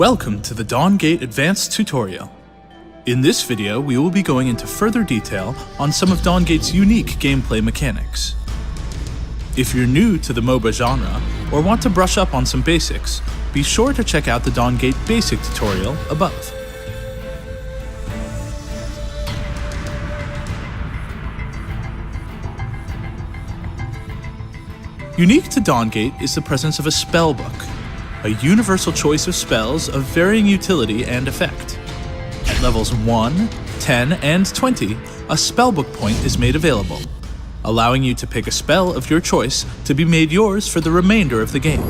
Welcome to the Dawngate Advanced Tutorial. In this video, we will be going into further detail on some of Dawngate's unique gameplay mechanics. If you're new to the MOBA genre, or want to brush up on some basics, be sure to check out the Dawngate Basic tutorial above. Unique to Dawngate is the presence of a spellbook, a universal choice of spells of varying utility and effect. At levels 1, 10, and 20, a spellbook point is made available, allowing you to pick a spell of your choice to be made yours for the remainder of the game.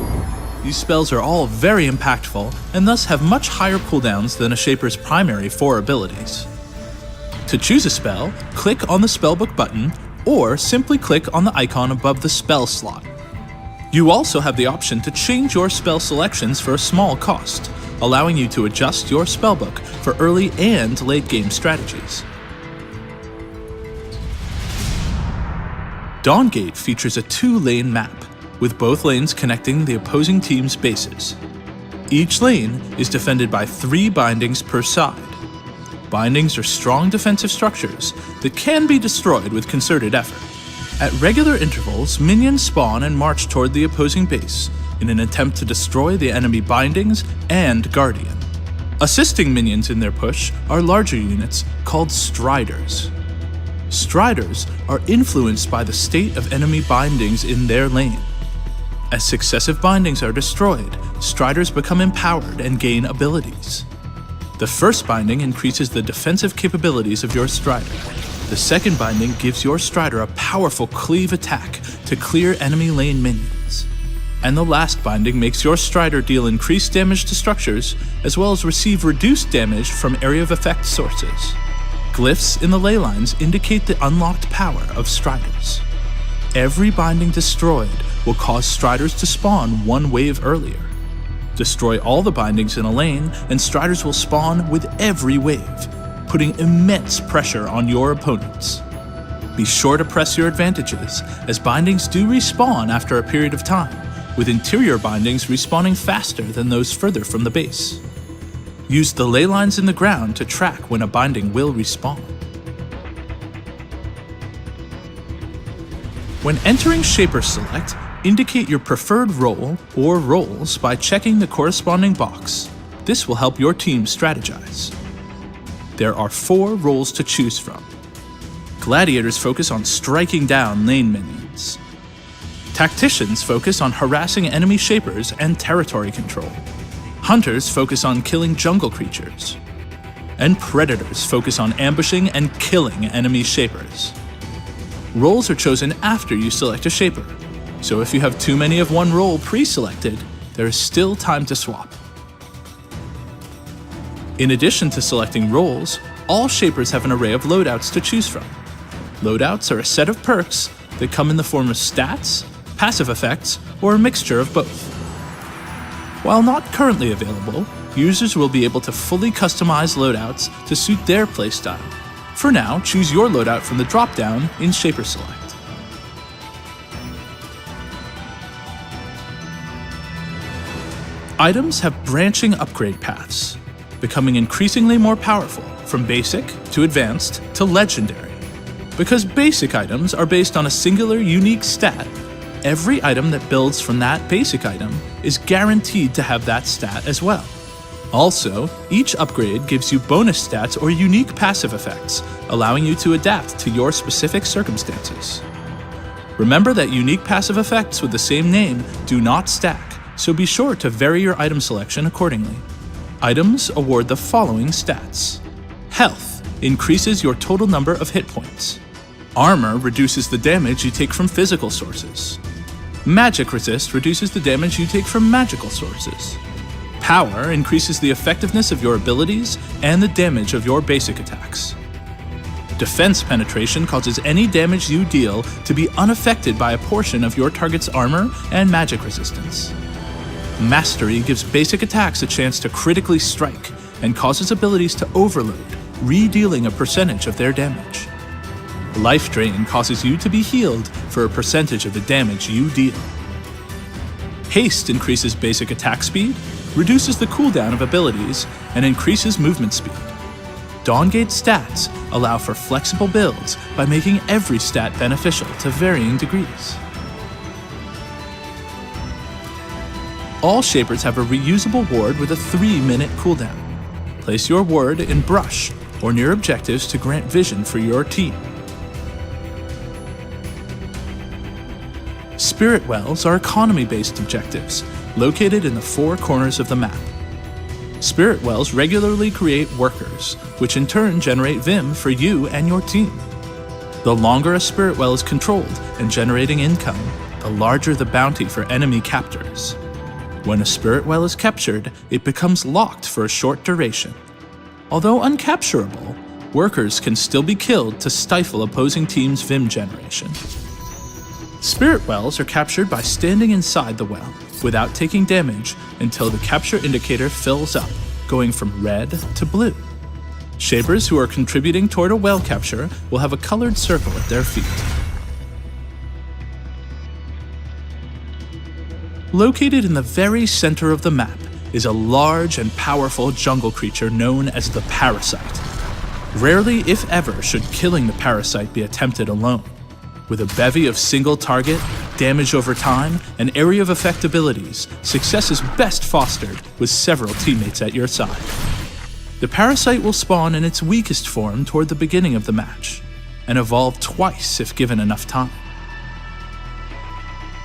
These spells are all very impactful and thus have much higher cooldowns than a Shaper's primary 4 abilities. To choose a spell, click on the spellbook button or simply click on the icon above the spell slot. You also have the option to change your spell selections for a small cost, allowing you to adjust your spellbook for early and late game strategies. Dawngate features a 2-lane map, with both lanes connecting the opposing team's bases. Each lane is defended by 3 bindings per side. Bindings are strong defensive structures that can be destroyed with concerted effort. At regular intervals, minions spawn and march toward the opposing base in an attempt to destroy the enemy bindings and guardian. Assisting minions in their push are larger units called striders. Striders are influenced by the state of enemy bindings in their lane. As successive bindings are destroyed, striders become empowered and gain abilities. The first binding increases the defensive capabilities of your strider. The second binding gives your strider a powerful cleave attack to clear enemy lane minions. And the last binding makes your strider deal increased damage to structures, as well as receive reduced damage from area of effect sources. Glyphs in the ley lines indicate the unlocked power of striders. Every binding destroyed will cause striders to spawn 1 wave earlier. Destroy all the bindings in a lane, and striders will spawn with every wave, putting immense pressure on your opponents. Be sure to press your advantages, as bindings do respawn after a period of time, with interior bindings respawning faster than those further from the base. Use the ley lines in the ground to track when a binding will respawn. When entering Shaper Select, indicate your preferred role or roles by checking the corresponding box. This will help your team strategize. There are 4 roles to choose from. Gladiators focus on striking down lane minions. Tacticians focus on harassing enemy shapers and territory control. Hunters focus on killing jungle creatures. And predators focus on ambushing and killing enemy shapers. Roles are chosen after you select a shaper, so if you have too many of one role pre-selected, there is still time to swap. In addition to selecting roles, all shapers have an array of loadouts to choose from. Loadouts are a set of perks that come in the form of stats, passive effects, or a mixture of both. While not currently available, users will be able to fully customize loadouts to suit their playstyle. For now, choose your loadout from the drop-down in Shaper Select. Items have branching upgrade paths, becoming increasingly more powerful from basic to advanced to legendary. Because basic items are based on a singular unique stat, every item that builds from that basic item is guaranteed to have that stat as well. Also, each upgrade gives you bonus stats or unique passive effects, allowing you to adapt to your specific circumstances. Remember that unique passive effects with the same name do not stack, so be sure to vary your item selection accordingly. Items award the following stats. Health increases your total number of hit points. Armor reduces the damage you take from physical sources. Magic resist reduces the damage you take from magical sources. Power increases the effectiveness of your abilities and the damage of your basic attacks. Defense penetration causes any damage you deal to be unaffected by a portion of your target's armor and magic resistance. Mastery gives basic attacks a chance to critically strike and causes abilities to overload, re-dealing a percentage of their damage. Life Drain causes you to be healed for a percentage of the damage you deal. Haste increases basic attack speed, reduces the cooldown of abilities, and increases movement speed. Dawngate stats allow for flexible builds by making every stat beneficial to varying degrees. All Shapers have a reusable ward with a 3-minute cooldown. Place your ward in brush or near objectives to grant vision for your team. Spirit Wells are economy-based objectives located in the 4 corners of the map. Spirit Wells regularly create workers, which in turn generate Vim for you and your team. The longer a Spirit Well is controlled and generating income, the larger the bounty for enemy captors. When a Spirit Well is captured, it becomes locked for a short duration. Although uncapturable, workers can still be killed to stifle opposing teams' Vim generation. Spirit Wells are captured by standing inside the well, without taking damage until the capture indicator fills up, going from red to blue. Shapers who are contributing toward a well capture will have a colored circle at their feet. Located in the very center of the map is a large and powerful jungle creature known as the Parasite. Rarely, if ever, should killing the Parasite be attempted alone. With a bevy of single target, damage over time, and area of effect abilities, success is best fostered with several teammates at your side. The Parasite will spawn in its weakest form toward the beginning of the match, and evolve twice if given enough time.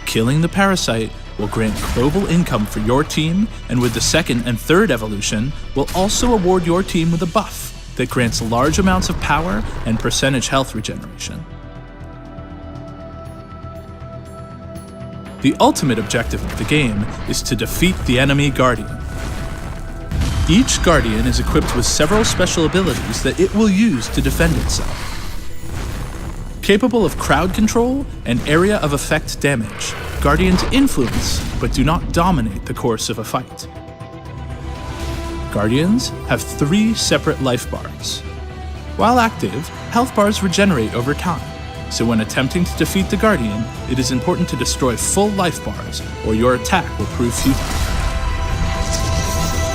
Killing the Parasite will grant global income for your team, and with the second and third evolution, will also award your team with a buff that grants large amounts of power and percentage health regeneration. The ultimate objective of the game is to defeat the enemy Guardian. Each Guardian is equipped with several special abilities that it will use to defend itself. Capable of crowd control and area of effect damage, Guardians influence but do not dominate the course of a fight. Guardians have 3 separate life bars. While active, health bars regenerate over time. So when attempting to defeat the Guardian, it is important to destroy full life bars, or your attack will prove futile.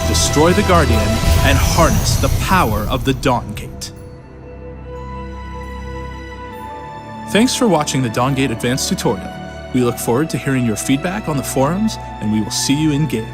Destroy the Guardian and harness the power of the Dawngate. Thanks for watching the Dawngate Advanced tutorial. We look forward to hearing your feedback on the forums, and we will see you in game.